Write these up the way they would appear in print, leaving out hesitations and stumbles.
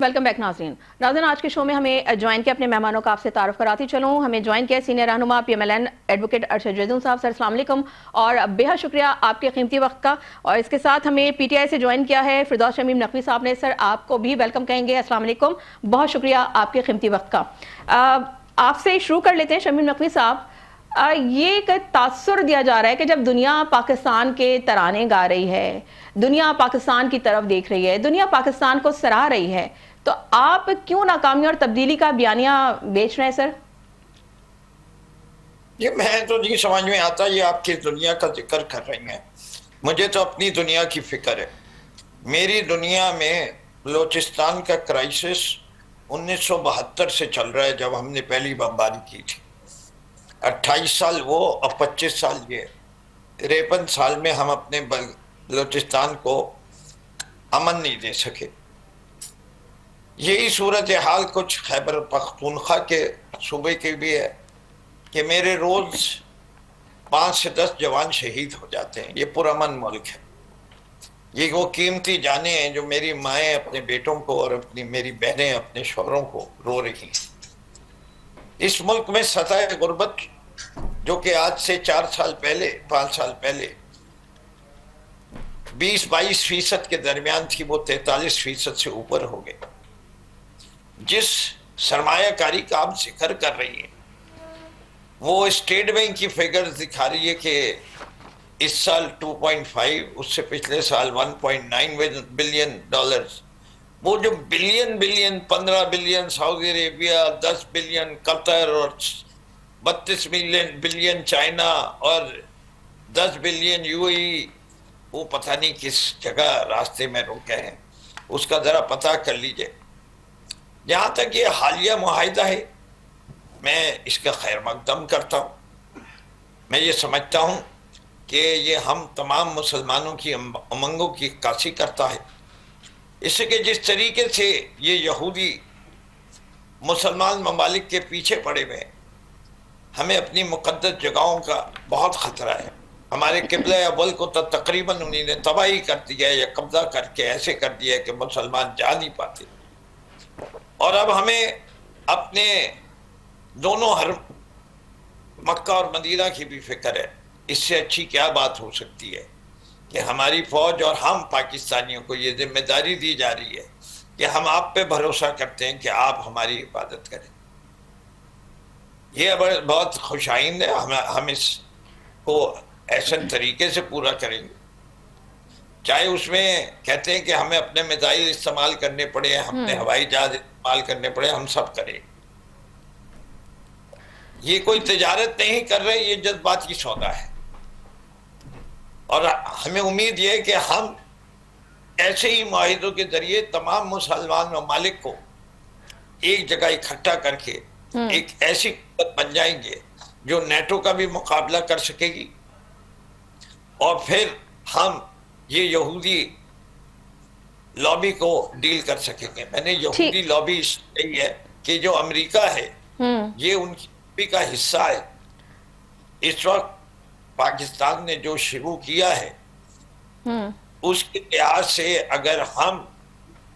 Welcome back ناظرین. آج کے شو میں ہمیں جوائن کیا اپنے مہمانوں کا آپ سے تعارف کراتی چلوں. ہمیں جوائن کیا سینئر رہنما P M L N advocate Arshad Jadoon sahab. Sir السلام علیکم اور بے حد شکریہ آپ کے قیمتی وقت کا. اور اس کے ساتھ ہمیں پی ٹی آئی سے جوائن کیا ہے فردوس شمیم نقوی صاحب نے. سر آپ کو بھی ویلکم کہیں گے. السلام علیکم, بہت شکریہ آپ کے قیمتی وقت کا. آپ سے شروع کر لیتے ہیں شمیم نقوی صاحب. یہ ایک تاثر دیا جا رہا ہے کہ جب دنیا پاکستان کے ترانے گا رہی ہے, دنیا پاکستان کی طرف دیکھ رہی ہے, دنیا پاکستان کو سراہ رہی ہے, تو آپ کیوں ناکامی اور تبدیلی کا بیانیہ بیچ رہے ہیں سر؟ یہ میں تو نہیں سمجھ میں آتا, یہ آپ کی دنیا کا ذکر کر رہی ہیں. مجھے تو اپنی دنیا کی فکر ہے. میری دنیا میں بلوچستان کا کرائسس 1972 سے چل رہا ہے, جب ہم نے پہلی بمباری کی تھی. 28 سال وہ اور 25 سال یہ, 53 سال میں ہم اپنے بلوچستان کو امن نہیں دے سکے. یہی صورتحال کچھ خیبر پختونخوا کے صوبے کی بھی ہے کہ میرے روز 5 سے 10 جوان شہید ہو جاتے ہیں. یہ پرامن ملک ہے. یہ وہ قیمتی جانیں ہیں جو میری مائیں اپنے بیٹوں کو اور میری بہنیں اپنے شوہروں کو رو رہی ہیں. اس ملک میں سطح غربت جو کہ آج سے 5 سال پہلے 20-22% کے درمیان تھی, وہ 43% سے اوپر ہو گئے. جس سرمایہ کاری کا آپ ذکر کر رہی ہیں وہ اسٹیٹ بینک کی فگر دکھا رہی ہے کہ اس سال 2.5, اس سے پچھلے سال 1.9 بلین ڈالرز. وہ جو بلین 15 بلین سعودی عربیہ, 10 بلین قطر اور 32 بلین چائنا اور 10 بلین یو اے ای, وہ پتہ نہیں کس جگہ راستے میں رکے ہیں, اس کا ذرا پتہ کر لیجئے. جہاں تک یہ حالیہ معاہدہ ہے, میں اس کا خیر مقدم کرتا ہوں. میں یہ سمجھتا ہوں کہ یہ ہم تمام مسلمانوں کی امنگوں کی عکاسی کرتا ہے. اس سے کہ جس طریقے سے یہ یہودی مسلمان ممالک کے پیچھے پڑے ہوئے ہیں, ہمیں اپنی مقدس جگہوں کا بہت خطرہ ہے. ہمارے قبلہ اول کو تو تقریباً انہیں نے تباہی کر دیا ہے, یا قبضہ کر کے ایسے کر دیا ہے کہ مسلمان جا نہیں پاتے. اور اب ہمیں اپنے دونوں حرم مکہ اور مدینہ کی بھی فکر ہے. اس سے اچھی کیا بات ہو سکتی ہے کہ ہماری فوج اور ہم پاکستانیوں کو یہ ذمہ داری دی جا رہی ہے کہ ہم آپ پہ بھروسہ کرتے ہیں کہ آپ ہماری حفاظت کریں. یہ بہت خوش آئند ہے. ہم اس کو ایسے طریقے سے پورا کریں گے, چاہے اس میں کہتے ہیں کہ ہمیں اپنے میزائل استعمال کرنے پڑے, اپنے ہوائی جہاز استعمال کرنے پڑے, ہم سب کریں. یہ کوئی تجارت نہیں کر رہے, یہ جذباتی سودا ہے. اور ہمیں امید یہ ہے کہ ہم ایسے ہی معاہدوں کے ذریعے تمام مسلمان ممالک کو ایک جگہ اکٹھا کر کے ایک ایسی قوت بن جائیں گے جو نیٹو کا بھی مقابلہ کر سکے گی, اور پھر ہم یہ یہودی لابی کو ڈیل کر سکیں گے. میں نے یہودی لابی کہی ہے کہ جو امریکہ ہے یہ ان کی لابی کا حصہ ہے. اس وقت پاکستان نے جو شروع کیا ہے اس کے لحاظ سے اگر ہم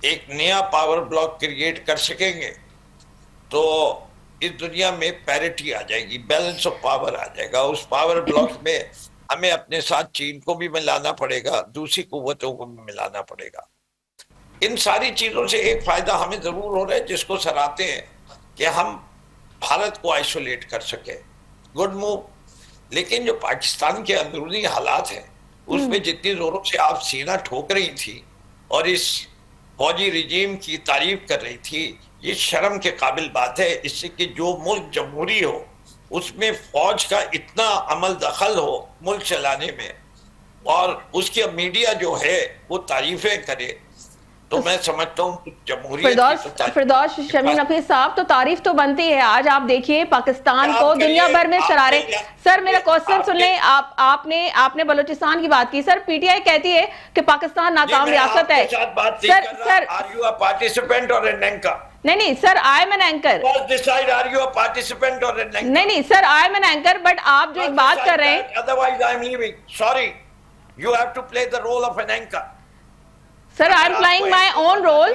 ایک نیا پاور بلاک کریٹ کر سکیں گے تو اس دنیا میں پیرٹی آ جائے گی, بیلنس آف پاور آ جائے گا. اس پاور بلاک میں ہمیں اپنے ساتھ چین کو بھی ملانا پڑے گا, دوسری قوتوں کو بھی ملانا پڑے گا. ان ساری چیزوں سے ایک فائدہ ہمیں ضرور ہو رہا ہے جس کو سراہتے ہیں کہ ہم بھارت کو آئسولیٹ کر سکے. Good move. لیکن جو پاکستان کے اندرونی حالات ہیں اس میں جتنی زوروں سے آپ سینہ ٹھوک رہی تھی اور اس فوجی رجیم کی تعریف کر رہی تھی, یہ شرم کے قابل بات ہے. اس سے کہ جو ملک جمہوری ہو اس میں فوج کا اتنا عمل دخل ہو ملک چلانے میں, اور اس کی میڈیا جو ہے وہ تعریفیں کرے, تو میں سمجھتا ہوں جمہوریت فردوس شمیم نقوی صاحب تو تعریف تو بنتی ہے. آج آپ دیکھیے پاکستان کو دنیا بھر میں شرارے. سر میرا کوسچن سن لیں. آپ نے بلوچستان کی بات کی. سر پی ٹی آئی کہتی ہے کہ پاکستان ناکام ریاست ہے. سر are you a participant or an anchor? نہیں sir I am an anchor. are you a participant or an anchor? نہیں sir I am an anchor, but آپ جو ایک بات کر رہے ہیں. Otherwise I am leaving. Sorry. You have to play the role of an anchor. Sir, I am playing my own role,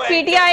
PTI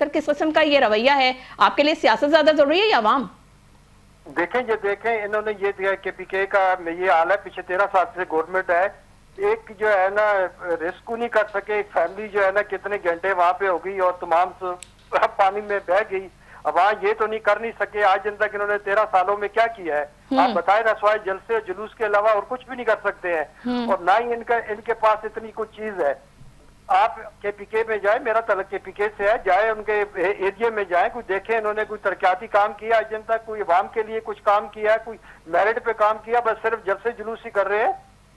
سر کس قسم کا یہ رویہ ہے؟ آپ کے لیے سیاست زیادہ ضروری ہے یا عوام؟ دیکھیں انہوں نے یہ دیا کہ پی کے کا یہ حال ہے، پیچھے 13 سال سے گورنمنٹ ہے، ایک جو ہے نا ریسکیو نہیں کر سکے، ایک فیملی جو ہے نا کتنے گھنٹے وہاں پہ ہو گئی اور تمام پانی میں بہ گئی، اب وہاں یہ تو نہیں کر نہیں سکے آج دن تک انہوں نے 13 سالوں میں کیا کیا ہے؟ آپ بتائیں نا، سوائے جلسے اور جلوس کے علاوہ اور کچھ بھی نہیں کر سکتے ہیں، اور نہ ہی ان کے پاس اتنی کوئی چیز ہے۔ آپ کے پی کے میں جائیں، میرا تعلق کے پی کے سے ہے، جائیں ان کے ایریے میں جائیں، کوئی دیکھیں انہوں نے کوئی ترقیاتی کام کیا آج دن تک، کوئی عوام کے لیے کچھ کام کیا ہے، کوئی میرٹ پہ کام کیا، بس صرف جلسے جلوس ہی کر رہے ہیں۔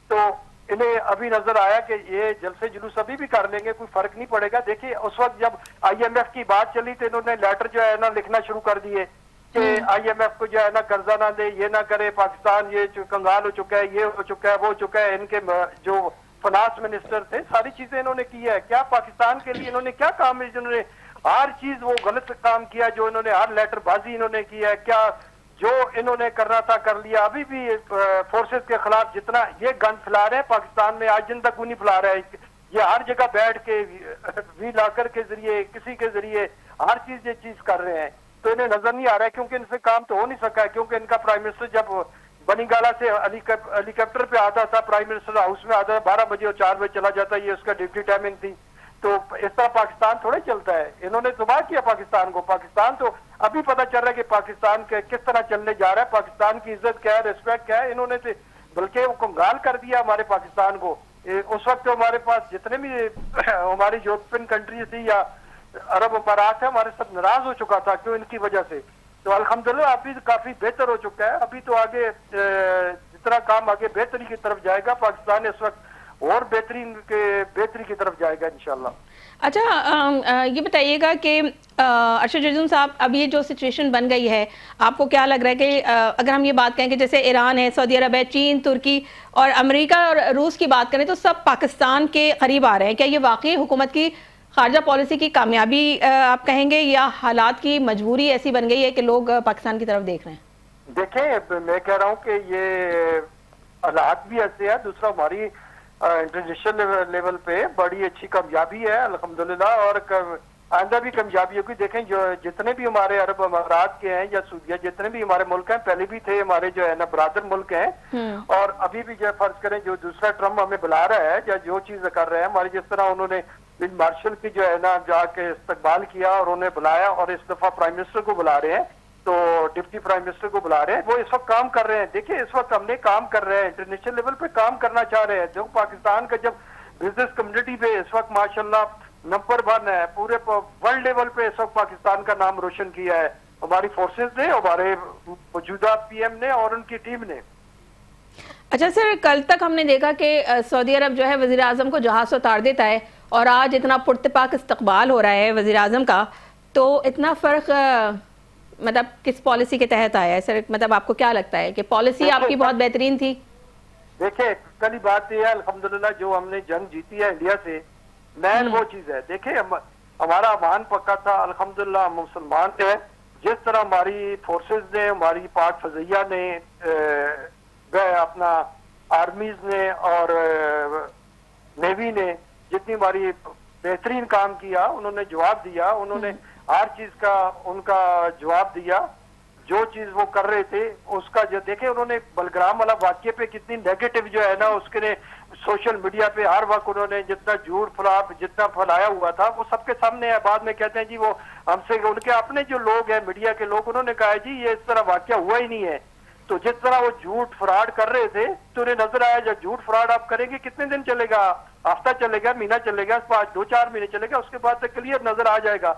تو انہیں ابھی نظر آیا کہ یہ جلسے جلوس ابھی بھی کر لیں گے، کوئی فرق نہیں پڑے گا۔ دیکھیے اس وقت جب آئی ایم ایف کی بات چلی تو انہوں نے لیٹر جو ہے نا لکھنا شروع کر دیے کہ آئی ایم ایف کو جو ہے نا قرضہ نہ دے، یہ نہ کرے، پاکستان یہ کنگال ہو چکا ہے، یہ ہو چکا ہے، وہ ہو چکا ہے۔ ان کے جو فنانس منسٹر تھے ساری چیزیں انہوں نے کی ہے، کیا پاکستان کے لیے انہوں نے کیا کام ہے؟ انہوں نے ہر چیز وہ غلط کام کیا، جو انہوں نے ہر لیٹر بازی انہوں نے کی ہے، کیا جو انہوں نے کرنا تھا کر لیا۔ ابھی بھی فورسز کے خلاف جتنا یہ گن پھیلا رہے ہیں پاکستان میں، آج دن تک وہ نہیں پھیلا رہے ہیں، یہ ہر جگہ بیٹھ کے وی لاکر کے ذریعے کسی کے ذریعے ہر چیز یہ چیز کر رہے ہیں، تو انہیں نظر نہیں آ رہا ہے، کیونکہ ان سے کام تو ہو نہیں سکا ہے، کیونکہ ان کا پرائم منسٹر جب بنی گالا سے ہیلی کاپٹر پہ آتا تھا، پرائم منسٹر ہاؤس میں آتا تھا 12 بجے اور 4 بجے چلا جاتا، یہ اس کا ڈیوٹی ٹائمنگ تھی۔ تو اس طرح پاکستان تھوڑے چلتا ہے، انہوں نے تباہ کیا پاکستان کو۔ پاکستان تو ابھی پتہ چل رہا ہے کہ پاکستان کے کس طرح چلنے جا رہا ہے، پاکستان کی عزت کیا ہے، ریسپیکٹ کیا ہے، انہوں نے بلکہ وہ کنگال کر دیا ہمارے پاکستان کو۔ اس وقت ہمارے پاس جتنے بھی ہماری یورپین کنٹریز تھی یا عرب امارات ہے، ہمارے ساتھ ناراض ہو چکا تھا، کیوں؟ ان کی وجہ سے۔ تو الحمدللہ ابھی کافی بہتر ہو چکا ہے، ابھی تو آگے جتنا کام آگے بہتری کی طرف جائے گا، پاکستان اس وقت اور بہتری کی طرف جائے گا انشاءاللہ۔ اچھا یہ بتائیے گا کہ ارشد جرجون صاحب، اب یہ جو سچویشن بن گئی ہے، آپ کو کیا لگ رہا ہے کہ اگر ہم یہ بات کہیں کہ جیسے ایران ہے، سعودی عرب ہے، چین، ترکی اور امریکہ اور روس کی بات کریں تو سب پاکستان کے قریب آ رہے ہیں، کیا یہ واقعی حکومت کی خارجہ پالیسی کی کامیابی آپ کہیں گے، یا حالات کی مجبوری ایسی بن گئی ہے کہ لوگ پاکستان کی طرف دیکھ رہے ہیں؟ دیکھیں میں کہہ رہا ہوں کہ یہ حالات بھی ایسے ہیں، دوسرا ہماری انٹرنیشنل لیول پہ بڑی اچھی کامیابی ہے الحمدللہ، اور آئندہ بھی کامیابی ہوگی۔ دیکھیں جو جتنے بھی ہمارے عرب امارات کے ہیں یا سعودیہ، جتنے بھی ہمارے ملک ہیں، پہلے بھی تھے ہمارے جو ہے نا برادر ملک ہیں، اور ابھی بھی جو فرض کریں جو دوسرا ٹرمپ ہمیں بلا رہا ہے یا جو چیز کر رہے ہیں ہماری، جس طرح انہوں نے بن مارشل کی جو ہے نا جا کے استقبال کیا اور انہیں بلایا، اور اس دفعہ پرائم منسٹر کو بلا رہے ہیں، تو ڈپٹی پرائم منسٹر کو بلا رہے ہیں، وہ اس وقت کام کر رہے ہیں۔ دیکھیں اس وقت ہم نے کام کر رہے ہیں، انٹرنیشنل لیول پہ کام کرنا چاہ رہے ہیں، جو پاکستان کا جب بزنس کمیونٹی پہ اس وقت ماشاءاللہ نمبر 1 ہے، پورے ورلڈ لیول پہ اس وقت پاکستان کا نام روشن کیا ہے ہماری فورسز نے، ہمارے موجودہ پی ایم نے اور ان کی ٹیم نے۔ اچھا سر، کل تک ہم نے دیکھا کہ سعودی عرب جو ہے وزیر اعظم کو جہاز سے اتار دیتا ہے، اور آج اتنا پرتپاک استقبال ہو رہا ہے وزیر اعظم کا، تو اتنا فرق مطلب کس پالیسی کے تحت آیا ہے سر؟ مطلب آپ کو کیا لگتا ہے کہ پالیسی آپ کی بہت بہترین تھی؟ دیکھیں پہلی بات یہ ہے الحمدللہ جو ہم نے جنگ جیتی ہے انڈیا سے، مین وہ چیز ہے، دیکھیں ہمارا امان پکا تھا الحمدللہ، ہم مسلمان تھے، جس طرح ہماری فورسز نے، ہماری پاک فضائیہ نے، اپنا آرمیز نے اور نیوی نے جتنی ہماری بہترین کام کیا، انہوں نے جواب دیا، انہوں نے ہر چیز کا ان کا جواب دیا، جو چیز وہ کر رہے تھے اس کا جو دیکھیں انہوں نے بلگرام والا واقعے پہ کتنی نیگیٹو جو ہے نا اس کے نے سوشل میڈیا پہ ہر وقت انہوں نے جتنا جھوٹ فراپ جتنا پھیلایا ہوا تھا وہ سب کے سامنے ہے۔ بعد میں کہتے ہیں جی وہ ہم سے ان کے اپنے جو لوگ ہیں میڈیا کے لوگ، انہوں نے کہا جی یہ اس طرح واقعہ ہوا ہی نہیں ہے۔ تو جس طرح وہ جھوٹ فراڈ کر رہے تھے تو انہیں نظر آیا جب جھوٹ فراڈ آپ کریں گے کتنے دن چلے گا، ہفتہ چلے گا، مہینہ چلے گا، 2-4 مہینے چلے گا، اس کے بعد تک کلیئر نظر آ جائے گا۔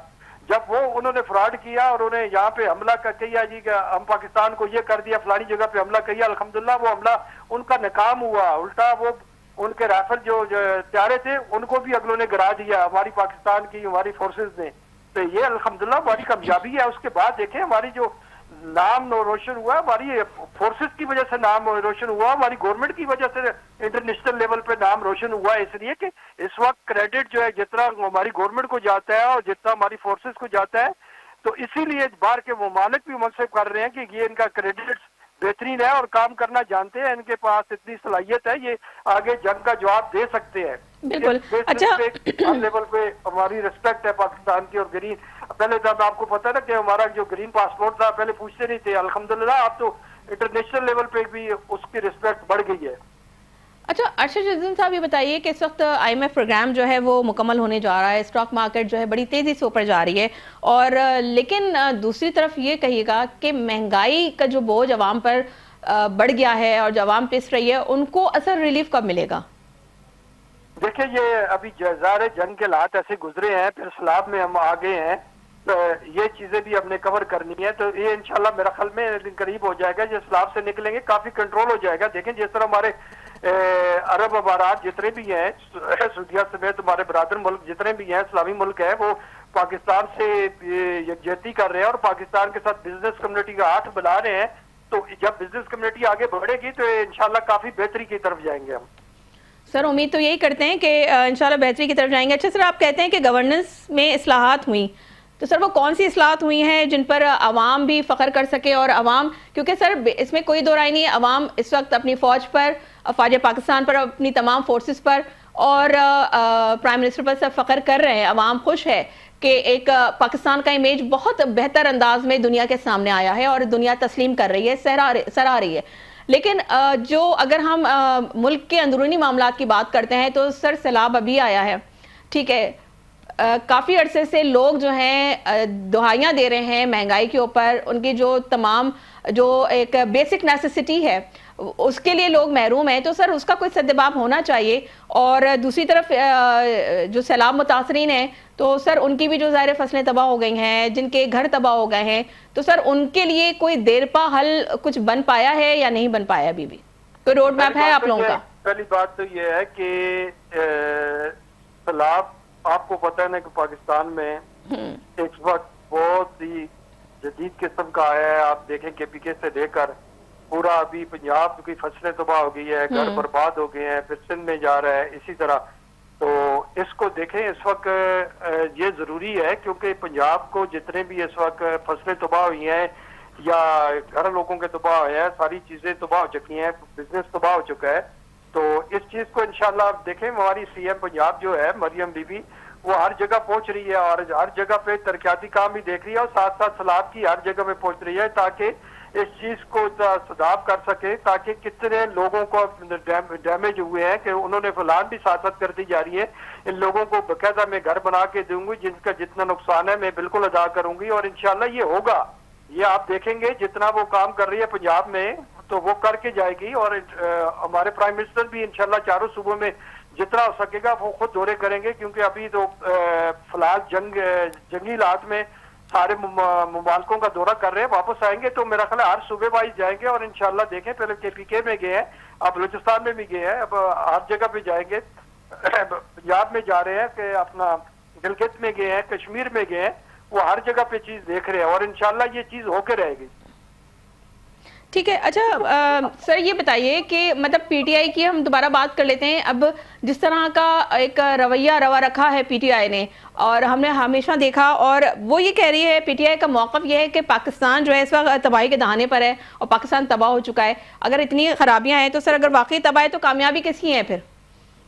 جب وہ انہوں نے فراڈ کیا اور انہیں یہاں پہ حملہ کیا جی کہ ہم پاکستان کو یہ کر دیا، فلانی جگہ پہ حملہ کیا، الحمدللہ وہ حملہ ان کا ناکام ہوا، الٹا وہ ان کے رائفل جو تیارے تھے ان کو بھی اگلوں نے گرا دیا ہماری پاکستان کی ہماری فورسز نے۔ تو یہ الحمدللہ ہماری کامیابی ہے۔ اس کے بعد دیکھیں ہماری جو نام روشن ہوا، ہماری فورسز کی وجہ سے نام روشن ہوا، ہماری گورنمنٹ کی وجہ سے انٹرنیشنل لیول پہ نام روشن ہوا، اس لیے کہ اس وقت کریڈٹ جو ہے جتنا ہماری گورنمنٹ کو جاتا ہے اور جتنا ہماری فورسز کو جاتا ہے، تو اسی لیے باہر کے ممالک بھی منصب کر رہے ہیں کہ یہ ان کا کریڈٹ بہترین ہے اور کام کرنا جانتے ہیں، ان کے پاس اتنی صلاحیت ہے، یہ آگے جنگ کا جواب دے سکتے ہیں۔ بالکل. اچھا ہر لیول پہ ہماری ریسپیکٹ ہے پاکستان کی. اور گرین پہلے جب آپ کو پتا ہے نا کہ ہمارا جو گرین پاسپورٹ تھا پہلے پوچھتے نہیں تھے, الحمدللہ اب تو انٹرنیشنل لیول پہ بھی اس کی ریسپیکٹ بڑھ گئی ہے. اچھا ارشد جزن صاحب یہ بتائیے کہ اس وقت آئی ایم ایف پروگرام جو ہے وہ مکمل ہونے جا رہا ہے, اسٹاک مارکیٹ جو ہے بڑی تیزی سے اوپر جا رہی ہے, اور لیکن دوسری طرف یہ کہیے گا کہ مہنگائی کا جو بوجھ عوام پر بڑھ گیا ہے اور جو عوام پس رہی ہے ان کو اثر ریلیف کب ملے گا؟ دیکھیں یہ ابھی ظاہر جنگ کے حالات ایسے گزرے ہیں, پھر سیلاب میں ہم آگے ہیں, یہ چیزیں بھی ہم نے کور کرنی ہے, تو یہ انشاءاللہ میرا خیال میں قریب ہو جائے گا. جس سیلاب سے نکلیں گے کافی کنٹرول ہو جائے گا. دیکھیں جس طرح ہمارے عرب امارات جتنے بھی ہیں, سعودیہ سمیت ہمارے برادر ملک جتنے بھی ہیں, اسلامی ملک ہیں, وہ پاکستان سے یکجہتی کر رہے ہیں اور پاکستان کے ساتھ بزنس کمیونٹی کا ہاتھ بنا رہے ہیں. تو جب بزنس کمیونٹی آگے بڑھے گی تو انشاءاللہ کافی بہتری کی طرف جائیں گے ہم. سر امید تو یہی کرتے ہیں کہ انشاءاللہ بہتری کی طرف جائیں گے. اچھا سر, آپ کہتے ہیں کہ گورننس میں اصلاحات ہوئیں, تو سر وہ کون سی اصلاحات ہوئی ہیں جن پر عوام بھی فخر کر سکے؟ اور عوام, کیونکہ سر اس میں کوئی دو رائے نہیں ہے, عوام اس وقت اپنی فوج پر, افواج پاکستان پر, اپنی تمام فورسز پر اور پرائم منسٹر پر سب فخر کر رہے ہیں. عوام خوش ہے کہ ایک پاکستان کا امیج بہت بہتر انداز میں دنیا کے سامنے آیا ہے اور دنیا تسلیم کر رہی ہے, سراہ رہی ہے. لیکن جو اگر ہم ملک کے اندرونی معاملات کی بات کرتے ہیں تو سر سیلاب ابھی آیا ہے, ٹھیک ہے, کافی عرصے سے لوگ جو ہیں دہائیاں دے رہے ہیں مہنگائی کے اوپر, ان کی جو تمام جو ایک بیسک نیسیسٹی ہے اس کے لیے لوگ محروم ہیں. تو سر اس کا کوئی سدباب ہونا چاہیے. اور دوسری طرف جو سیلاب متاثرین ہیں تو سر ان کی بھی جو ظاہر فصلیں تباہ ہو گئی ہیں, جن کے گھر تباہ ہو گئے ہیں, تو سر ان کے لیے کوئی دیر پا حل کچھ بن پایا ہے یا نہیں بن پایا؟ ابھی بھی کوئی روڈ میپ ہے آپ لوگوں کا؟ پہلی بات تو یہ ہے کہ سیلاب آپ کو پتہ ہے نا کہ پاکستان میں اس وقت بہت ہی جدید قسم کا آیا ہے. آپ دیکھیں کہ پی کے سے لے کر پورا ابھی پنجاب کی فصلیں تباہ ہو گئی ہے, گھر برباد ہو گئے ہیں, پھر سندھ میں جا رہا ہے اسی طرح. تو اس کو دیکھیں, اس وقت یہ ضروری ہے کیونکہ پنجاب کو جتنے بھی اس وقت فصلیں تباہ ہوئی ہیں یا گھر لوگوں کے تباہ ہوئے ہیں, ساری چیزیں تباہ ہو چکی ہیں, بزنس تباہ ہو چکا ہے. تو اس چیز کو انشاءاللہ آپ دیکھیں, ہماری سی ایم پنجاب جو ہے مریم بی بی, وہ ہر جگہ پہنچ رہی ہے اور ہر جگہ پہ ترقیاتی کام بھی دیکھ رہی ہے اور ساتھ ساتھ سیلاب کی ہر جگہ پہ پہنچ رہی ہے تاکہ اس چیز کو سداب کر سکے, تاکہ کتنے لوگوں کو ڈیمیج ہوئے ہیں کہ انہوں نے فلان بھی ساتھ کر دی جا رہی ہے. ان لوگوں کو باقاعدہ میں گھر بنا کے دوں گی, جن کا جتنا نقصان ہے میں بالکل ادا کروں گی اور انشاءاللہ یہ ہوگا. یہ آپ دیکھیں گے جتنا وہ کام کر رہی ہے پنجاب میں تو وہ کر کے جائے گی. اور ہمارے پرائم منسٹر بھی انشاءاللہ چاروں صوبوں میں جتنا ہو سکے گا وہ خود دورے کریں گے, کیونکہ ابھی تو فی الحال جنگی حالات میں سارے ممالکوں کا دورہ کر رہے ہیں. واپس آئیں گے تو میرا خیال ہے ہر صوبے وائز جائیں گے اور انشاءاللہ دیکھیں, پہلے کے پی کے میں گئے ہیں, اب بلوچستان میں بھی گئے ہیں, اب ہر جگہ پہ جائیں گے. پنجاب میں جا رہے ہیں کہ اپنا گلگت میں گئے ہیں, کشمیر میں گئے ہیں, وہ ہر جگہ پہ چیز دیکھ رہے ہیں اور انشاءاللہ یہ چیز ہو کے رہے گی. ٹھیک ہے. اچھا سر یہ بتائیے کہ مطلب پی ٹی آئی کی ہم دوبارہ بات کر لیتے ہیں. اب جس طرح کا ایک روا رکھا ہے پی ٹی آئی نے, اور ہم نے ہمیشہ دیکھا, اور وہ یہ کہہ رہی ہے, پی ٹی آئی کا موقف یہ ہے کہ پاکستان جو ہے اس وقت تباہی کے دہانے پر ہے اور پاکستان تباہ ہو چکا ہے. اگر اتنی خرابیاں ہیں تو سر اگر واقعی تباہ ہے تو کامیابی کس کی ہے پھر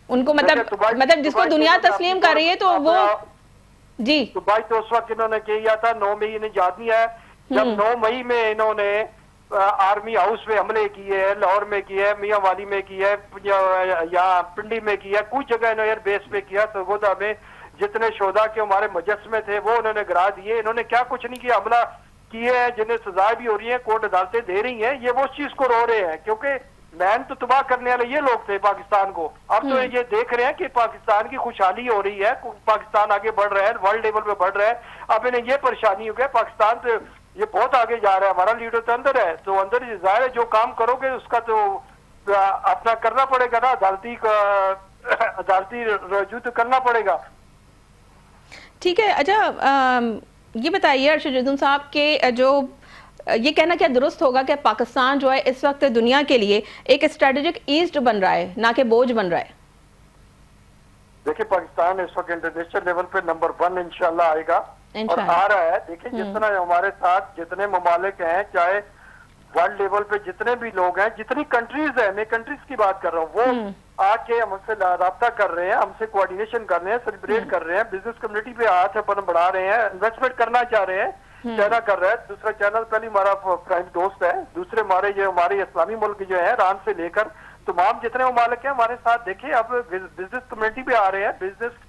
ان کو؟ مطلب جس کو دنیا تسلیم کر رہی ہے تو وہ جی دبئی تو اس وقت انہوں نے کیا تھا 9 مئی انہیں یاد نہیں ہے جب 9 مئی میں انہوں نے آرمی ہاؤس پہ حملے کیے ہیں, لاہور میں کیا ہے, میاں والی میں کیا ہے, یا پنڈی میں کیا ہے, کچھ جگہ انہوں نے ایئر بیس پہ کیا. تو وہ میں جتنے شہداء کے ہمارے مجسمے تھے وہ انہوں نے گرا دیے. انہوں نے کیا کچھ نہیں کیا, حملہ کیے ہیں, جنہیں سزائیں بھی ہو رہی ہیں, کورٹ عدالتیں دے رہی ہیں. یہ وہ اس چیز کو رو رہے ہیں کیونکہ مین تو تباہ کرنے والے یہ لوگ تھے پاکستان کو. اب تو یہ دیکھ رہے ہیں کہ پاکستان کی خوشحالی ہو رہی ہے, پاکستان آگے بڑھ رہا ہے, ورلڈ لیول پہ بڑھ رہا ہے. اب انہیں یہ پریشانی ہو گیا, پاکستان تو یہ بہت آگے جا رہا ہے, ہمارا لیڈر تو اندر ہے, تو اندر ظاہر ہے جو کام کرو گے اس کا تو اپنا کرنا پڑے گا نا, عدالتی رجوع تو کرنا پڑے گا. ٹھیک ہے. اچھا یہ بتائیے ارشد جزن صاحب کہ جو یہ کہنا کیا درست ہوگا کہ پاکستان جو ہے اس وقت دنیا کے لیے ایک اسٹریٹجک ایسٹ بن رہا ہے, نہ کہ بوجھ بن رہا ہے؟ دیکھیں پاکستان اس وقت انٹرنیشنل لیول پہ نمبر 1 انشاءاللہ آئے گا اور آ رہا ہے. دیکھیں جس طرح ہمارے ساتھ جتنے ممالک ہیں, چاہے ورلڈ لیول پہ جتنے بھی لوگ ہیں, جتنی کنٹریز ہیں, میں کنٹریز کی بات کر رہا ہوں, وہ آ کے ہم سے رابطہ کر رہے ہیں, ہم سے کوآرڈینیشن کر رہے ہیں, سیلیبریٹ کر رہے ہیں, بزنس کمیونٹی پہ ہاتھ اپنا بڑھا رہے ہیں, انویسٹمنٹ کرنا چاہ رہے ہیں. چائنا کر رہا ہے, دوسرا چینل پہلی ہمارا فرینڈ دوست ہے, دوسرے ہمارے اسلامی ملک جو ہے ایران سے لے کر تمام جتنے ممالک ہیں ہمارے ساتھ. دیکھیں اب بزنس کمیونٹی پہ آ رہے ہیں, بزنس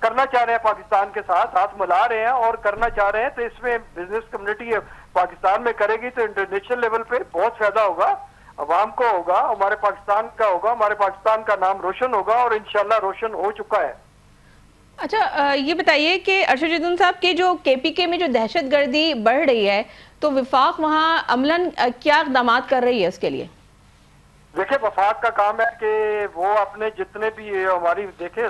کرنا چاہ رہے ہیں پاکستان کے ساتھ, ہاتھ ملا رہے ہیں اور کرنا چاہ رہے ہیں. تو اس میں بزنس کمیونٹی پاکستان میں کرے گی تو انٹرنیشنل لیول پہ بہت فائدہ ہوگا, عوام کو ہوگا, ہمارے پاکستان کا ہوگا, ہمارے پاکستان کا نام روشن ہوگا اور انشاءاللہ روشن ہو چکا ہے. اچھا یہ بتائیے کہ ارشد جیتون صاحب کی جو کے پی کے میں جو دہشت گردی بڑھ رہی ہے تو وفاق وہاں عملاً کیا اقدامات کر رہی ہے اس کے لیے؟ دیکھیں وفاق کا کام ہے کہ وہ اپنے جتنے بھی ہماری دیکھیں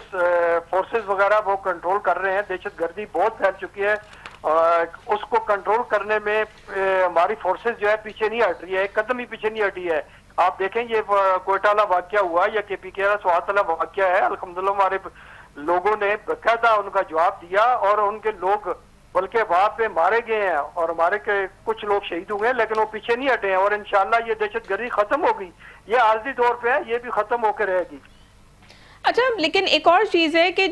فورسز وغیرہ وہ کنٹرول کر رہے ہیں. دہشت گردی بہت پھیل چکی ہے, اس کو کنٹرول کرنے میں ہماری فورسز جو ہے پیچھے نہیں ہٹ رہی ہے, ایک قدم ہی پیچھے نہیں ہٹی ہے. آپ دیکھیں یہ کوئٹہ والا واقعہ ہوا یا کے پی کے سوات والا واقعہ ہے, الحمدللہ ہمارے لوگوں نے باقاعدہ ان کا جواب دیا اور ان کے لوگ بلکہ وہاں پہ مارے گئے ہیں اور ہمارے کے کچھ لوگ شہید ہوئے ہیں, لیکن وہ پیچھے نہیں ہٹے ہیں. اور انشاءاللہ یہ دہشت گردی ختم ہوگی, یہ عارضی طور پہ ہے, یہ بھی ختم ہو کے رہے گی. اچھا لیکن ایک اور چیز ہے کہ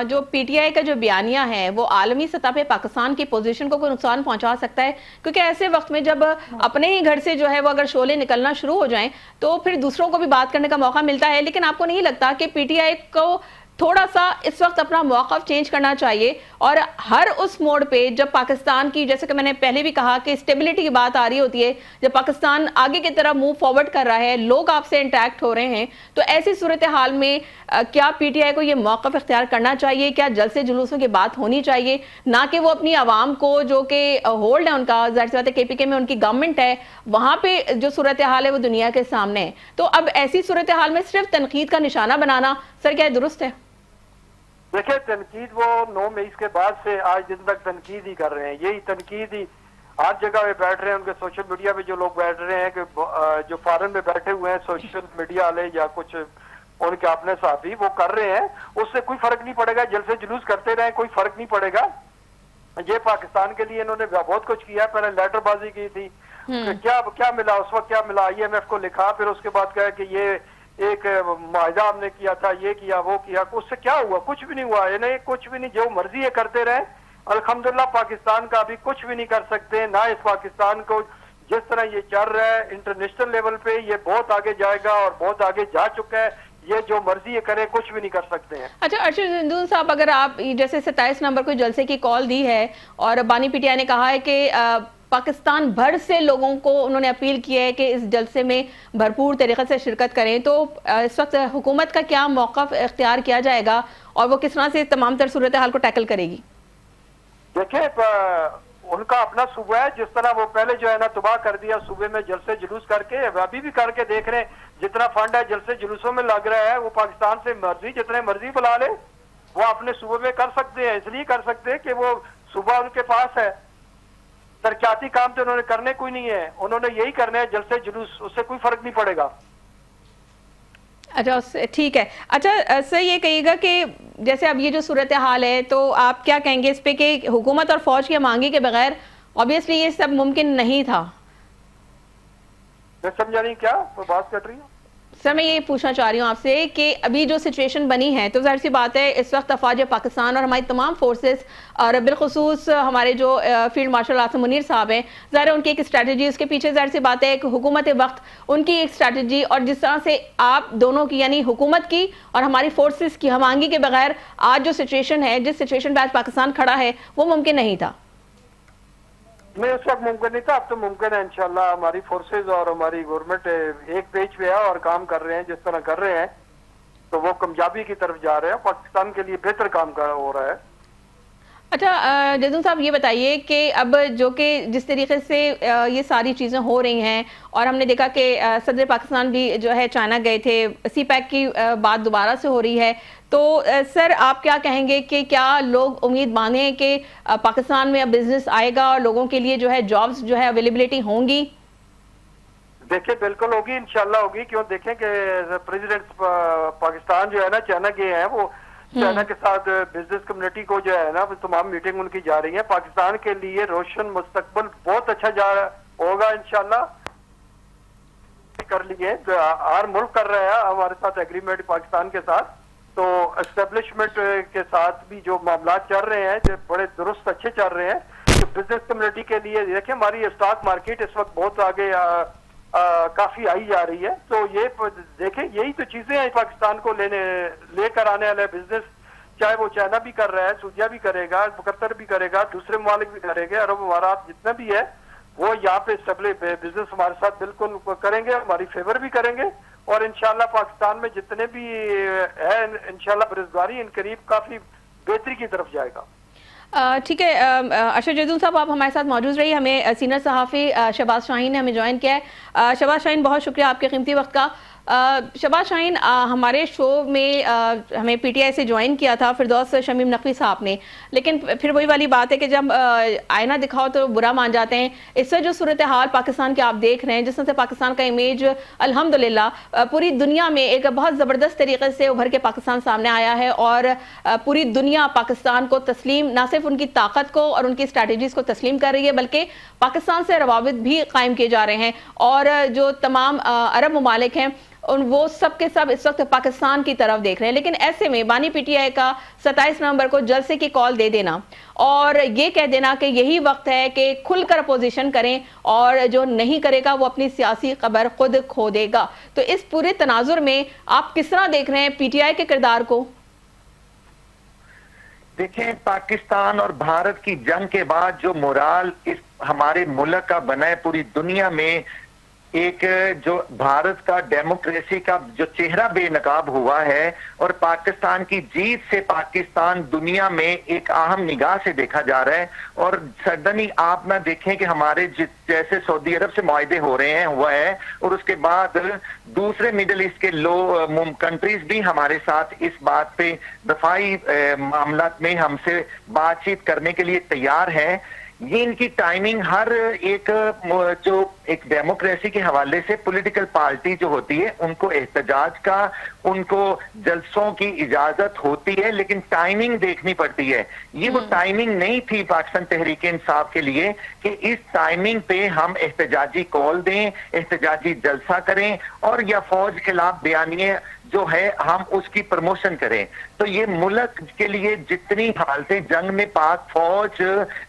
جو پی ٹی آئی کا جو بیانیہ ہے وہ عالمی سطح پہ پاکستان کی پوزیشن کو کوئی نقصان پہنچا سکتا ہے, کیونکہ ایسے وقت میں جب اپنے ہی گھر سے جو ہے وہ اگر شعلے نکلنا شروع ہو جائیں تو پھر دوسروں کو بھی بات کرنے کا موقع ملتا ہے. لیکن آپ کو نہیں لگتا کہ پی ٹی آئی کو تھوڑا سا اس وقت اپنا موقف چینج کرنا چاہیے اور ہر اس موڑ پہ جب پاکستان کی, جیسے کہ میں نے پہلے بھی کہا کہ اسٹیبلٹی کی بات آ رہی ہوتی ہے, جب پاکستان آگے کی طرف موو فارورڈ کر رہا ہے, لوگ آپ سے انٹیکٹ ہو رہے ہیں, تو ایسی صورتحال میں کیا پی ٹی آئی کو یہ موقف اختیار کرنا چاہیے؟ کیا جلسے جلوسوں کی بات ہونی چاہیے, نہ کہ وہ اپنی عوام کو جو کہ ہولڈ ہے ان کا, ظاہر سی بات ہے کے پی کے میں ان کی گورنمنٹ ہے, وہاں پہ جو صورتحال ہے وہ دنیا کے سامنے ہے. تو اب ایسی صورتحال میں صرف تنقید کا نشانہ بنانا سر کیا درست ہے؟ دیکھیں تنقید وہ 9 مئی کے بعد سے آج دن تک تنقید ہی کر رہے ہیں, یہی تنقید ہی ہر جگہ پہ بیٹھ رہے ہیں. ان کے سوشل میڈیا پہ جو لوگ بیٹھ رہے ہیں کہ جو فارن میں بیٹھے ہوئے ہیں سوشل میڈیا والے یا کچھ ان کے اپنے صحافی وہ کر رہے ہیں, اس سے کوئی فرق نہیں پڑے گا. جلسے جلوس کرتے رہیں کوئی فرق نہیں پڑے گا. یہ پاکستان کے لیے انہوں نے بہت کچھ کیا. پہلے لیٹر بازی کی تھی کیا ملا اس وقت, کیا ملا, آئی ایم ایف کو لکھا, پھر اس کے بعد کہا کہ یہ ایک معاہدہ ہم نے کیا تھا, یہ کیا وہ کیا, اس سے کیا ہوا؟ کچھ بھی نہیں ہوا. یعنی کچھ بھی نہیں, جو مرضی یہ کرتے رہے. الحمدللہ پاکستان کا ابھی کچھ بھی نہیں کر سکتے, نہ اس پاکستان کو جس طرح یہ چل رہا ہے انٹرنیشنل لیول پہ یہ بہت آگے جائے گا اور بہت آگے جا چکا ہے. یہ جو مرضی یہ کرے کچھ بھی نہیں کر سکتے ہیں. اچھا ارشد جیتون صاحب, اگر آپ جیسے 27 نومبر کو جلسے کی کال دی ہے اور بانی پی ٹی آئی نے کہا ہے کہ پاکستان بھر سے لوگوں کو انہوں نے اپیل کی ہے کہ اس جلسے میں بھرپور طریقے سے شرکت کریں, تو اس وقت حکومت کا کیا موقف اختیار کیا جائے گا اور وہ کس طرح سے تمام تر صورتحال کو ٹیکل کرے گی؟ دیکھیں ان کا اپنا صوبہ ہے, جس طرح وہ پہلے جو ہے نا تباہ کر دیا صوبے میں جلسے جلوس کر کے, ابھی بھی کر کے دیکھ رہے ہیں. جتنا فنڈ ہے جلسے جلوسوں میں لگ رہا ہے وہ پاکستان سے مرضی جتنے مرضی بلا لے وہ اپنے صوبے میں کر سکتے ہیں. اس لیے کر سکتے ہیں کہ وہ صوبہ ان کے پاس ہے. ترقیاتی کام تو انہوں نے کرنے کوئی نہیں ہے, انہوں نے یہی کرنے ہیں جلسے جلوس, اس سے کوئی فرق نہیں پڑے گا. اچھا ٹھیک ہے. اچھا سر یہ کہیے گا کہ جیسے اب یہ جو صورتحال ہے تو آپ کیا کہیں گے اس پہ کہ حکومت اور فوج کی مانگی کے بغیر obviously یہ سب ممکن نہیں تھا؟ میں سمجھا نہیں, کیا بات کر رہی ہوں سر؟ میں یہ پوچھنا چاہ رہی ہوں آپ سے کہ ابھی جو سچویشن بنی ہے تو ظاہر سی بات ہے اس وقت افواج پاکستان اور ہماری تمام فورسز اور بالخصوص ہمارے جو فیلڈ مارشل آصم منیر صاحب ہیں, ظاہر ہے ان کی ایک اسٹریٹجی, اس کے پیچھے ظاہر سی بات ہے ایک حکومت وقت ان کی ایک اسٹریٹجی, اور جس طرح سے آپ دونوں کی یعنی حکومت کی اور ہماری فورسز کی ہمانگی کے بغیر آج جو سچویشن ہے, جس سچویشن پہ آج پاکستان کھڑا ہے, وہ ممکن نہیں تھا. نہیں اس وقت ممکن نہیں تھا, اب تو ممکن ہے. انشاءاللہ ہماری فورسز اور ہماری گورنمنٹ ایک پیج پہ ہے اور کام کر رہے ہیں جس طرح کر رہے ہیں, تو وہ کامیابی کی طرف جا رہے ہیں. پاکستان کے لیے بہتر کام ہو رہا ہے. اچھا جیتون صاحب یہ بتائیے کہ اب جو کہ جس طریقے سے یہ ساری چیزیں ہو رہی ہیں اور ہم نے دیکھا کہ صدر پاکستان بھی جو ہے چائنا گئے تھے, سی پیک کی بات دوبارہ سے ہو رہی ہے, تو سر آپ کیا کہیں گے کہ کیا لوگ امید مانیں کہ پاکستان میں اب بزنس آئے گا اور لوگوں کے لیے جو ہے جابز جو ہے اویلیبلٹی ہوں گی؟ دیکھیں بالکل ہوگی, انشاءاللہ ہوگی. کیوں دیکھیں کہ پریزیڈنٹ پاکستان جو ہے نا چائنا گئے ہیں, وہ چائنا کے ساتھ بزنس کمیونٹی کو جو ہے نا تمام میٹنگ ان کی جا رہی ہے. پاکستان کے لیے روشن مستقبل بہت اچھا ہوگا انشاءاللہ. کر لی ہے. ہر ملک کر رہا ہے ہمارے ساتھ ایگریمنٹ پاکستان کے ساتھ. تو اسٹیبلشمنٹ کے ساتھ بھی جو معاملات چل رہے ہیں جو بڑے درست اچھے چل رہے ہیں. تو بزنس کمیونٹی کے لیے دیکھیں ہماری اسٹاک مارکیٹ اس وقت بہت آگے کافی آئی جا رہی ہے. تو یہ دیکھیں یہی تو چیزیں ہیں پاکستان کو لے کر آنے والے بزنس, چاہے وہ چائنا بھی کر رہا ہے, سعودیہ بھی کرے گا, قطر بھی کرے گا, دوسرے ممالک بھی کریں گے, عرب امارات جتنا بھی ہے وہ یہاں پہ بزنس ہمارے ساتھ بالکل کریں گے, ہماری فیور بھی کریں گے. اور انشاءاللہ پاکستان میں جتنے بھی ہے انشاءاللہ بےروزگاری ان قریب کافی بہتری کی طرف جائے گا. ٹھیک ہے ارشد جیدون صاحب, آپ ہمارے ساتھ موجود رہی. ہمیں سینئر صحافی شہباز شاہین نے ہمیں جوائن کیا ہے. شہباز شاہین, بہت شکریہ آپ کے قیمتی وقت کا. شہباز شاہین, ہمارے شو میں ہمیں پی ٹی آئی سے جوائن کیا تھا فردوس شمیم نقوی صاحب نے, لیکن پھر وہی والی بات ہے کہ جب آئینہ دکھاؤ تو برا مان جاتے ہیں. اس سے جو صورتحال پاکستان کے آپ دیکھ رہے ہیں, جس طرح سے پاکستان کا امیج الحمدللہ پوری دنیا میں ایک بہت زبردست طریقے سے ابھر کے پاکستان سامنے آیا ہے, اور پوری دنیا پاکستان کو تسلیم, نہ صرف ان کی طاقت کو اور ان کی اسٹریٹجیز کو تسلیم کر رہی ہے, بلکہ پاکستان سے روابط بھی قائم کیے جا رہے ہیں. اور جو تمام عرب ممالک ہیں وہ سب کے سب اس وقت پاکستان کی طرف دیکھ رہے ہیں. لیکن ایسے میں بانی پی ٹی آئی کا 27 نومبر کو جلسے کی کال دے دینا اور یہ کہہ دینا کہ یہی وقت ہے کہ کھل کر اپوزیشن کریں, اور جو نہیں کرے گا وہ اپنی سیاسی قبر خود کھو دے گا, تو اس پورے تناظر میں آپ کس طرح دیکھ رہے ہیں پی ٹی آئی کے کردار کو؟ دیکھیں, پاکستان اور بھارت کی جنگ کے بعد جو مورال اس ہمارے ملک کا بنا ہے پوری دنیا میں, ایک جو بھارت کا ڈیموکریسی کا جو چہرہ بے نقاب ہوا ہے, اور پاکستان کی جیت سے پاکستان دنیا میں ایک اہم نگاہ سے دیکھا جا رہا ہے. اور سڈنلی آپ نہ دیکھیں کہ ہمارے جیسے سعودی عرب سے معاہدے ہو رہے ہیں ہوا ہے, اور اس کے بعد دوسرے مڈل ایسٹ کے کنٹریز بھی ہمارے ساتھ اس بات پہ دفاعی معاملات میں ہم سے بات چیت کرنے کے لیے تیار ہیں. یہ ان کی ٹائمنگ ہر ایک جو ایک ڈیموکریسی کے حوالے سے پولیٹیکل پارٹی جو ہوتی ہے ان کو احتجاج کا, ان کو جلسوں کی اجازت ہوتی ہے, لیکن ٹائمنگ دیکھنی پڑتی ہے. یہ وہ ٹائمنگ نہیں تھی پاکستان تحریک انصاف کے لیے کہ اس ٹائمنگ پہ ہم احتجاجی کال دیں, احتجاجی جلسہ کریں, اور یا فوج خلاف بیانیے جو ہے ہم اس کی پروموشن کریں. تو یہ ملک کے لیے جتنی حالتیں جنگ میں پاک فوج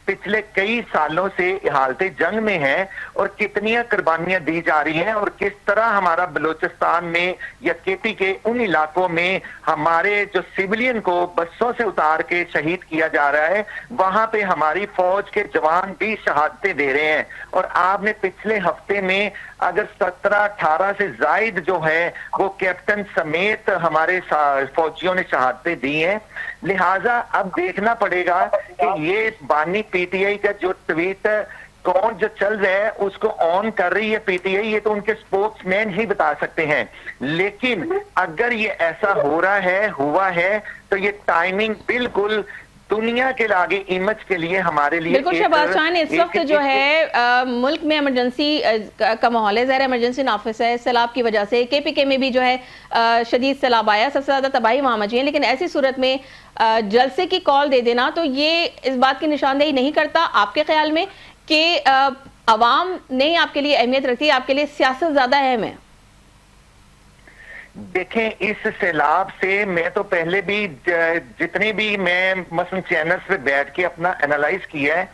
پچھلے کئی سالوں سے حالت جنگ میں ہیں, اور کتنی قربانیاں دی جا رہی ہیں, اور کس طرح ہمارا بلوچستان میں یا کے پی کے ان علاقوں میں ہمارے جو سیولین کو بسوں سے اتار کے شہید کیا جا رہا ہے, وہاں پہ ہماری فوج کے جوان بھی شہادتیں دے رہے ہیں. اور آپ نے پچھلے ہفتے میں اگر 17-18 سے زائد جو ہے وہ کیپٹن سمیت ہمارے فوجیوں نے شہادتیں دی ہیں. لہٰذا اب دیکھنا پڑے گا کہ یہ بانی پی ٹی آئی کا جو ٹویٹ کون جو چل رہا ہے اس کو آن کر رہی ہے پی ٹی آئی, یہ تو ان کے اسپوکس مین ہی بتا سکتے ہیں. لیکن اگر یہ ایسا ہو رہا ہے, ہوا ہے, تو یہ ٹائمنگ بالکل دنیا کے آگے امیج کے لیے ہمارے لیے بالکل. شہباز شاہین, اس وقت جو ہے ملک میں ایمرجنسی کا ماحول ہے, ظاہر ایمرجنسی نافذ ہے سیلاب کی وجہ سے. کے پی کے میں بھی جو ہے شدید سیلاب آیا, سب سے زیادہ تباہی وہاں مچی ہے. لیکن ایسی صورت میں جلسے کی کال دے دینا تو یہ اس بات کی نشاندہی نہیں کرتا آپ کے خیال میں کہ عوام نہیں آپ کے لیے اہمیت رکھتی ہے, آپ کے لیے سیاست زیادہ اہم ہے؟ دیکھیں, اس سیلاب سے میں تو پہلے بھی جتنے بھی میں مثلا چینلز پہ بیٹھ کے اپنا انالائز کیا ہے,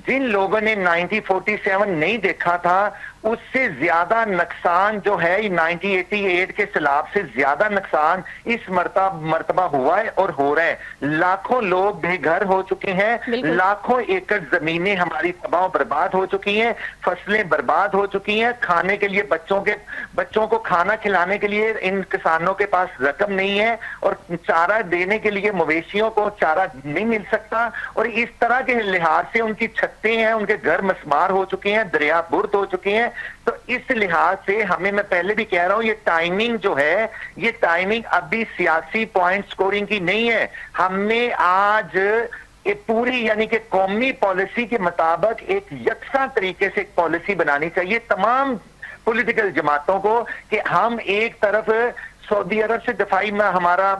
جن لوگوں نے 1947 نہیں دیکھا تھا اس سے زیادہ نقصان جو ہے 1988 کے سیلاب سے زیادہ نقصان اس مرتبہ ہوا ہے اور ہو رہا ہے. لاکھوں لوگ بے گھر ہو چکے ہیں, لاکھوں ایکڑ زمینیں ہماری تباہ و برباد ہو چکی ہیں, فصلیں برباد ہو چکی ہیں, کھانے کے لیے بچوں کو کھانا کھلانے کے لیے ان کسانوں کے پاس رقم نہیں ہے, اور چارہ دینے کے لیے مویشیوں کو چارہ نہیں مل سکتا. اور اس طرح کے لحاظ سے ان کی چھتیں ہیں, ان کے گھر مسمار ہو چکے ہیں, دریا برد ہو چکے ہیں. تو اس لحاظ سے ہمیں, میں پہلے بھی کہہ رہا ہوں, یہ ٹائمنگ جو ہے یہ ٹائمنگ ابھی سیاسی پوائنٹ سکورنگ کی نہیں ہے. ہم نے آج پوری یعنی کہ قومی پالیسی کے مطابق ایک یکساں طریقے سے ایک پالیسی بنانی چاہیے تمام پولیٹیکل جماعتوں کو, کہ ہم ایک طرف سعودی عرب سے دفاعی میں ہمارا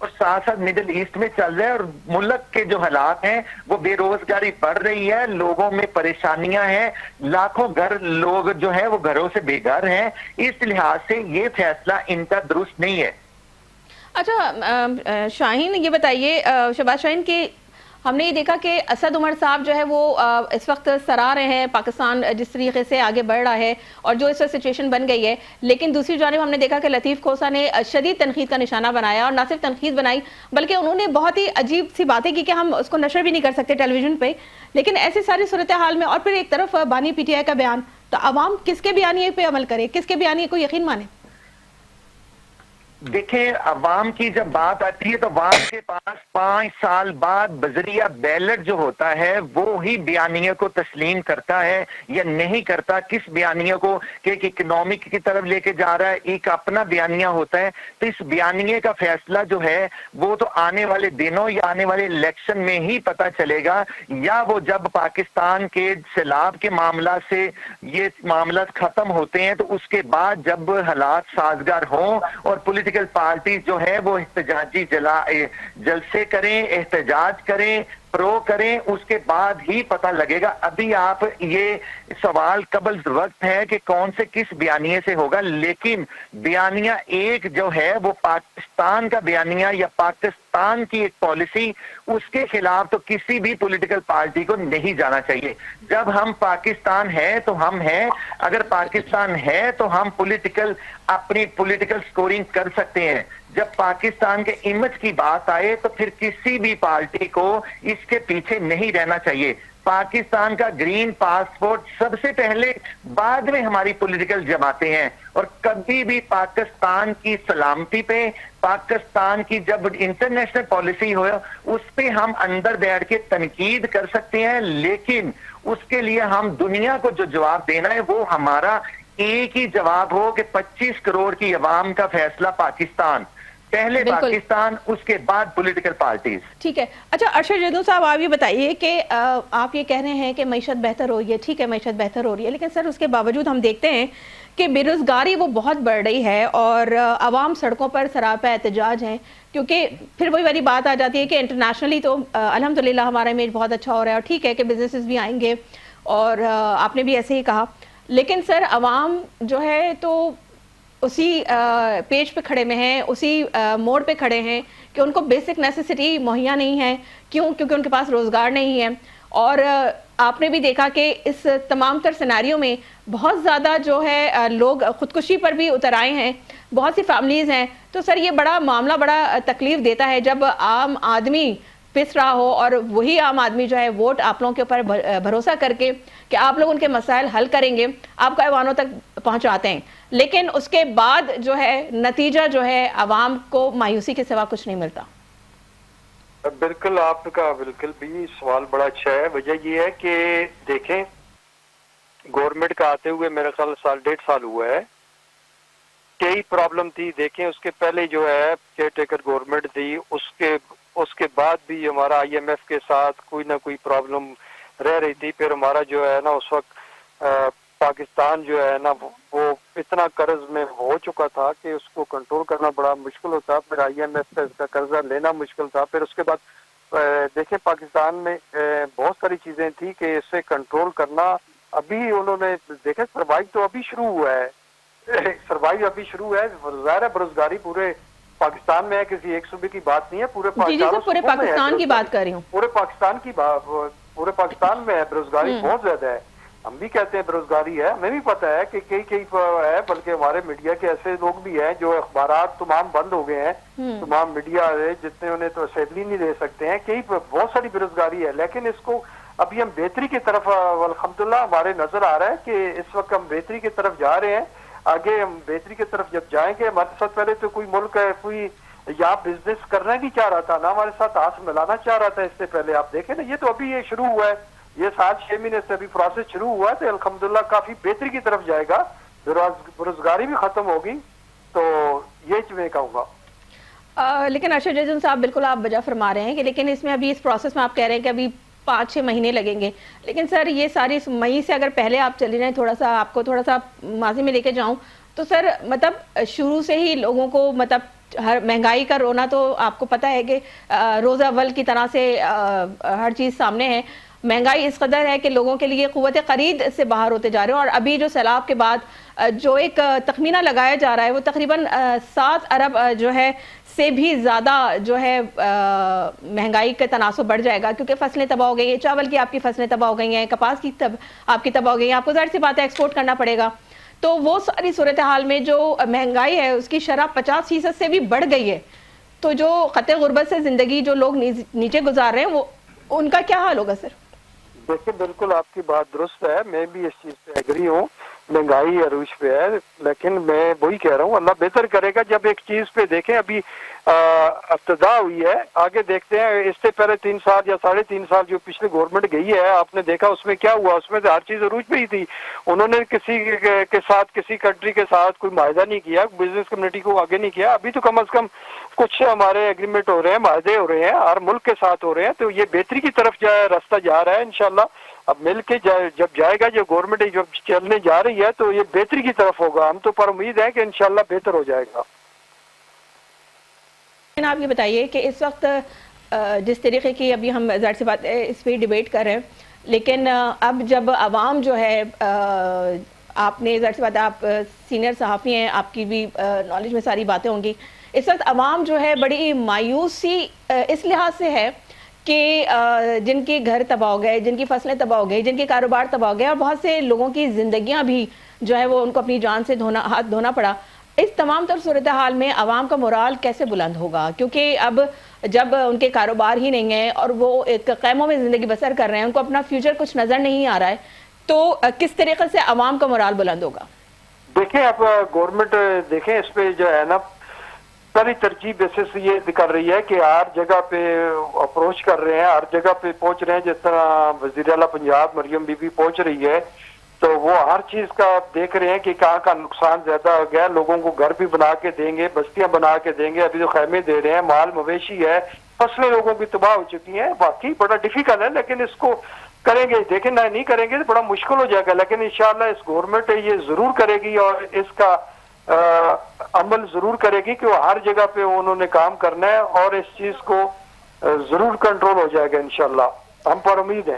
اور ساتھ ساتھ مڈل ایسٹ میں چل رہا ہے، اور ملک کے جو حالات ہیں وہ بے روزگاری بڑھ رہی ہے، لوگوں میں پریشانیاں ہیں، لاکھوں لوگ جو ہے وہ گھروں سے بے گھر ہیں. اس لحاظ سے یہ فیصلہ ان کا درست نہیں ہے. اچھا شاہین یہ بتائیے، شہباز شاہین، کہ ہم نے یہ دیکھا کہ اسد عمر صاحب جو ہے وہ اس وقت سراہ رہے ہیں پاکستان جس طریقے سے آگے بڑھ رہا ہے اور جو اس وقت سچویشن بن گئی ہے، لیکن دوسری جانب ہم نے دیکھا کہ لطیف کھوسہ نے شدید تنقید کا نشانہ بنایا، اور نہ صرف تنقید بنائی بلکہ انہوں نے بہت ہی عجیب سی باتیں کی کہ ہم اس کو نشر بھی نہیں کر سکتے ٹیلی ویژن پہ. لیکن ایسی ساری صورتحال میں اور پھر ایک طرف بانی پی ٹی آئی کا بیان، تو عوام کس کے بیانیے پہ عمل کرے، کس کے بیانیے کو یقین مانے؟ دیکھیں، عوام کی جب بات آتی ہے تو عوام کے پاس 5 سال بعد بذریعہ بیلٹ جو ہوتا ہے وہ ہی بیانیے کو تسلیم کرتا ہے یا نہیں کرتا. کس بیانیے کو کہ ایک اکنامک کی طرف لے کے جا رہا ہے، ایک اپنا بیانیہ ہوتا ہے. تو اس بیانیے کا فیصلہ جو ہے وہ تو آنے والے دنوں یا آنے والے الیکشن میں ہی پتہ چلے گا، یا وہ جب پاکستان کے سیلاب کے معاملات سے یہ معاملات ختم ہوتے ہیں تو اس کے بعد جب حالات سازگار ہوں اور پولیٹیکل پارٹیز جو ہے وہ احتجاجی جلسے کریں، احتجاج کریں، پرو کریں، اس کے بعد ہی پتہ لگے گا. ابھی آپ یہ سوال قبل وقت ہے کہ کون سے کس بیانیے سے ہوگا، لیکن بیانیہ ایک جو ہے وہ پاکستان کا بیانیہ یا پاکستان کی ایک پالیسی، اس کے خلاف تو کسی بھی پولیٹیکل پارٹی کو نہیں جانا چاہیے. جب ہم پاکستان ہے تو ہم ہیں، اگر پاکستان ہے تو ہم اپنی پولیٹیکل سکورنگ کر سکتے ہیں. جب پاکستان کے امیج کی بات آئے تو پھر کسی بھی پارٹی کو اس کے پیچھے نہیں رہنا چاہیے. پاکستان کا گرین پاسپورٹ سب سے پہلے، بعد میں ہماری پولیٹیکل جماعتیں ہیں. اور کبھی بھی پاکستان کی سلامتی پہ، پاکستان کی جب انٹرنیشنل پالیسی ہو اس پہ ہم اندر بیٹھ کے تنقید کر سکتے ہیں، لیکن اس کے لیے ہم دنیا کو جو جواب دینا ہے وہ ہمارا ایک ہی جواب ہو کہ 25 کروڑ کی عوام کا فیصلہ پاکستان، پہلے پاکستان، اس کے بعد پولیٹیکل پارٹیز. ٹھیک ہے. اچھا ارشد جیتون صاحب، آپ یہ بتائیے کہ آپ یہ کہہ رہے ہیں کہ معیشت بہتر ہو رہی ہے، ٹھیک ہے معیشت بہتر ہو رہی ہے، لیکن سر اس کے باوجود ہم دیکھتے ہیں کہ بے روزگاری وہ بہت بڑھ رہی ہے اور عوام سڑکوں پر سراپا احتجاج ہیں، کیونکہ پھر وہی والی بات آ جاتی ہے کہ انٹرنیشنلی تو الحمدللہ ہمارا امیج بہت اچھا ہو رہا ہے، اور ٹھیک ہے کہ بزنسز بھی آئیں گے، اور آپ نے بھی ایسے ہی کہا، لیکن سر عوام جو ہے تو اسی پیج پہ کھڑے میں ہیں، اسی موڑ پہ کھڑے ہیں کہ ان کو بیسک نیسیسٹی مہیا نہیں ہے. کیوں؟ کیونکہ ان کے پاس روزگار نہیں ہے. اور آپ نے بھی دیکھا کہ اس تمام تر سیناریوں میں بہت زیادہ جو ہے لوگ خودکشی پر بھی اتر آئے ہیں، بہت سی فیملیز ہیں. تو سر یہ بڑا معاملہ بڑا تکلیف دیتا ہے جب عام آدمی پس رہا ہو اور وہی عام آدمی جو ہے ووٹ آپ لوگوں کے اوپر بھروسہ کر کے کہ آپ لوگ ان کے مسائل حل کریں گے، آپ کا ایوانوں تک پہنچاتے ہیں، لیکن اس کے بعد جو ہے نتیجہ جو ہے عوام کو مایوسی کے سوا کچھ نہیں ملتا. بالکل، آپ کا بالکل بھی سوال بڑا اچھا ہے. وجہ یہ ہے کہ دیکھیں، گورنمنٹ کا آتے ہوئے میرا خیال 1.5 سال ہوا ہے. کئی پرابلم تھی. دیکھیں اس کے پہلے جو ہے کیئر ٹیکر گورنمنٹ تھی، اس کے بعد بھی ہمارا IMF کے ساتھ کوئی نہ کوئی پرابلم رہ رہی تھی. پھر ہمارا جو ہے نا اس وقت پاکستان جو ہے نا وہ اتنا قرض میں ہو چکا تھا کہ اس کو کنٹرول کرنا بڑا مشکل ہوتا. پھر IMF سے اس کا قرضہ لینا مشکل تھا. پھر اس کے بعد دیکھیں پاکستان میں بہت ساری چیزیں تھی کہ اسے کنٹرول کرنا. ابھی انہوں نے دیکھیں سروائیو تو ابھی شروع ہوا ہے، سروائیو ابھی شروع ہے. ظاہر ہے بروزگاری پورے پاکستان میں ہے، کسی ایک صوبے کی بات نہیں ہے، پورے پاکستان کی بات کر رہی ہوں، پورے پاکستان میں ہے بروزگاری بہت زیادہ ہے. ہم بھی کہتے ہیں بروزگاری ہے، ہمیں بھی پتہ ہے کہ کئی ہے، بلکہ ہمارے میڈیا کے ایسے لوگ بھی ہیں جو اخبارات تمام بند ہو گئے ہیں، تمام میڈیا جتنے انہیں تو اسمبلی نہیں دے سکتے ہیں. کئی بہت ساری بےروزگاری ہے، لیکن اس کو ابھی ہم بہتری کی طرف الحمدللہ ہمارے نظر آ رہا ہے کہ اس وقت ہم بہتری کی طرف جا رہے ہیں. آگے ہم بہتری کی طرف جب جائیں گے، ہمارے ساتھ پہلے تو کوئی ملک ہے کوئی یا بزنس کرنا نہیں چاہ رہا تھا، نہ ہمارے ساتھ ہاتھ ملانا چاہ رہا تھا. اس سے پہلے آپ دیکھیں نا، یہ تو ابھی یہ شروع ہوا ہے، یہ 7-6 مہینے سے ابھی پروسیس شروع ہوا ہے، تو الحمدللہ کافی بہتری کی طرف جائے گا، بےروزگاری بھی ختم ہوگی. تو یہ میں کہوں گا. لیکن ارشد جیتون صاحب بالکل آپ وجہ فرما رہے ہیں کہ لیکن اس میں ابھی اس پروسیس میں آپ کہہ رہے ہیں کہ ابھی 5-6 مہینے لگیں گے، لیکن سر یہ ساری مئی سے اگر پہلے آپ چلی رہے ہیں، تھوڑا سا ماضی میں لے کے جاؤں تو سر مطلب شروع سے ہی لوگوں کو مطلب ہر مہنگائی کا رونا تو آپ کو پتہ ہے کہ روز اول کی طرح سے ہر چیز سامنے ہے. مہنگائی اس قدر ہے کہ لوگوں کے لیے قوت خرید سے باہر ہوتے جا رہے ہیں, اور ابھی جو سیلاب کے بعد جو ایک تخمینہ لگایا جا رہا ہے وہ تقریباً 7 ارب جو ہے سے بھی زیادہ جو ہے مہنگائی کا تناسب بڑھ جائے گا, کیونکہ فصلیں تباہ ہو گئی ہیں, چاول کی آپ کی فصلیں تباہ ہو گئی ہیں, کپاس کی آپ کی تباہ ہو گئی ہیں, آپ کو ظاہر سی بات ہے ایکسپورٹ کرنا پڑے گا. تو وہ ساری صورتحال میں جو مہنگائی ہے اس کی شرح 50% سے بھی بڑھ گئی ہے. تو جو خطے غربت سے زندگی جو لوگ نیچے گزار رہے ہیں وہ ان کا کیا حال ہوگا سر؟ دیکھیں بالکل آپ کی بات درست ہے, میں بھی اس چیز پہ ایگری ہوں, مہنگائی عروج پہ ہے, لیکن میں وہی کہہ رہا ہوں اللہ بہتر کرے گا. جب ایک چیز پہ دیکھیں ابھی ابتدا ہوئی ہے, آگے دیکھتے ہیں. اس سے پہلے 3 سال یا 3.5 سال جو پچھلی گورنمنٹ گئی ہے آپ نے دیکھا اس میں کیا ہوا, اس میں ہر چیز عروج پہ ہی تھی. انہوں نے کسی کے ساتھ کسی کنٹری کے ساتھ کوئی معاہدہ نہیں کیا, بزنس کمیونٹی کو آگے نہیں کیا. ابھی تو کم از کم کچھ ہمارے ایگریمنٹ ہو رہے ہیں, معاہدے ہو رہے ہیں, ہر ملک کے ساتھ ہو رہے ہیں. تو یہ بہتری کی طرف راستہ جا رہا ہے انشاءاللہ. اب مل کے جب جائے گا جو گورنمنٹ جب چلنے جا رہی ہے تو یہ بہتری کی طرف ہوگا. ہم تو پر امید ہے کہ انشاءاللہ بہتر ہو جائے گا. آپ یہ بتائیے کہ اس وقت جس طریقے کی ابھی ہم ظاہر سی بات اس پہ ڈیبیٹ کر رہے ہیں, لیکن اب جب عوام جو ہے, آپ نے ظاہر سی بات ہے آپ سینئر صحافی ہیں, آپ کی بھی نالج میں ساری باتیں ہوں گی, اس وقت عوام جو ہے بڑی مایوسی اس لحاظ سے ہے کہ جن کے گھر تباہ ہو گئے, جن کی فصلیں تباہ ہو گئی, جن کے کاروبار تباہ ہو گئے, اور بہت سے لوگوں کی زندگیاں بھی جو ہے وہ ان کو اپنی جان سے ہاتھ دھونا پڑا. اس تمام تر صورتحال میں عوام کا مورال کیسے بلند ہوگا؟ کیونکہ اب جب ان کے کاروبار ہی نہیں ہیں اور وہ ایک خیموں میں زندگی بسر کر رہے ہیں, ان کو اپنا فیوچر کچھ نظر نہیں آ رہا ہے, تو کس طریقے سے عوام کا مورال بلند ہوگا؟ دیکھیں آپ گورنمنٹ دیکھیں اس پہ جو ہے نا پہلی ترجیح بیسس یہ کر رہی ہے کہ ہر جگہ پہ اپروچ کر رہے ہیں, ہر جگہ پہ پہنچ رہے ہیں. جس طرح وزیر اعلیٰ پنجاب مریم بی بی پہنچ رہی ہے تو وہ ہر چیز کا دیکھ رہے ہیں کہ کہاں کا نقصان زیادہ ہو گیا. لوگوں کو گھر بھی بنا کے دیں گے, بستیاں بنا کے دیں گے, ابھی تو خیمے دے رہے ہیں, مال مویشی ہے, فصلیں لوگوں کی تباہ ہو چکی ہیں. باقی بڑا ڈیفیکلٹ ہے, لیکن اس کو کریں گے. دیکھیں نہ نہیں کریں گے تو بڑا مشکل ہو جائے گا, لیکن انشاءاللہ اس گورنمنٹ یہ ضرور کرے گی اور اس کا عمل ضرور کرے گی کہ وہ ہر جگہ پہ انہوں نے کام کرنا ہے اور اس چیز کو ضرور کنٹرول ہو جائے گا انشاءاللہ, ہم پر امید ہیں.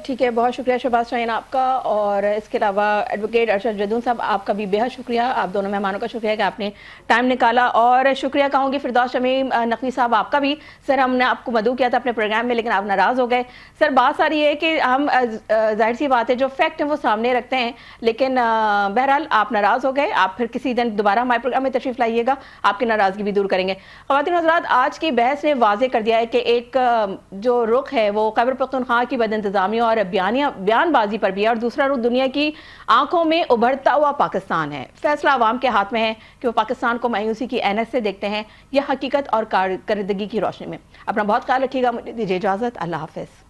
ٹھیک ہے, بہت شکریہ شہباز شاہین آپ کا, اور اس کے علاوہ ایڈوکیٹ ارشد جدون صاحب آپ کا بھی بے حد شکریہ. آپ دونوں مہمانوں کا شکریہ کہ آپ نے ٹائم نکالا, اور شکریہ کہوں گی فردوس شمیم نقوی صاحب آپ کا بھی. سر ہم نے آپ کو مدعو کیا تھا اپنے پروگرام میں لیکن آپ ناراض ہو گئے. سر بات ساری ہے کہ ہم ظاہر سی بات ہے جو فیکٹ ہیں وہ سامنے رکھتے ہیں, لیکن بہرحال آپ ناراض ہو گئے. آپ پھر کسی دن دوبارہ ہمارے پروگرام میں تشریف لائیے گا, آپ کی ناراضگی بھی دور کریں گے. خواتین حضرات, آج کی بحث نے واضح کر دیا ہے کہ ایک جو رخ ہے وہ خیبر پختونخوا کی بد انتظامی اور بیان بازی پر بھی ہے, اور دوسرا رخ دنیا کی آنکھوں میں ابھرتا ہوا پاکستان ہے. فیصلہ عوام کے ہاتھ میں ہے کہ وہ پاکستان کو مایوسی کی عینت سے دیکھتے ہیں یا حقیقت اور کارکردگی کی روشنی میں. اپنا بہت خیال رکھیے گا, مجھے دیجیے اجازت, اللہ حافظ.